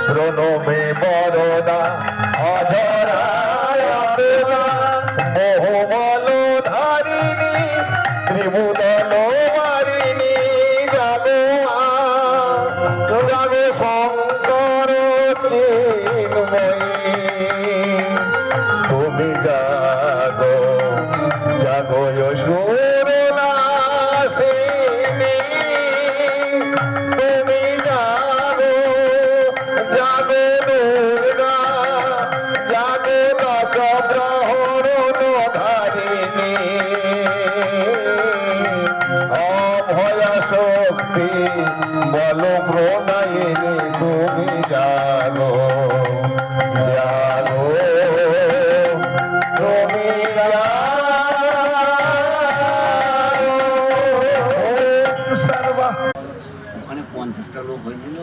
প্রণমে বরদা অধরা মোহমল ধারিণী ত্রিভুদল মারিণী জাগো জাগো শঙ্কর চিন্ময়ী তুমি জাগো জাগো সুর নাসিনী তুমি জাগো জাগো দুর্গা জাগো দশ প্রহরণ ধারিণী অভয়া শক্তি বল প্রণয়িনী তুমি জাগো জাগো তুমি ওখানে 50টা লোক হয়েছিল।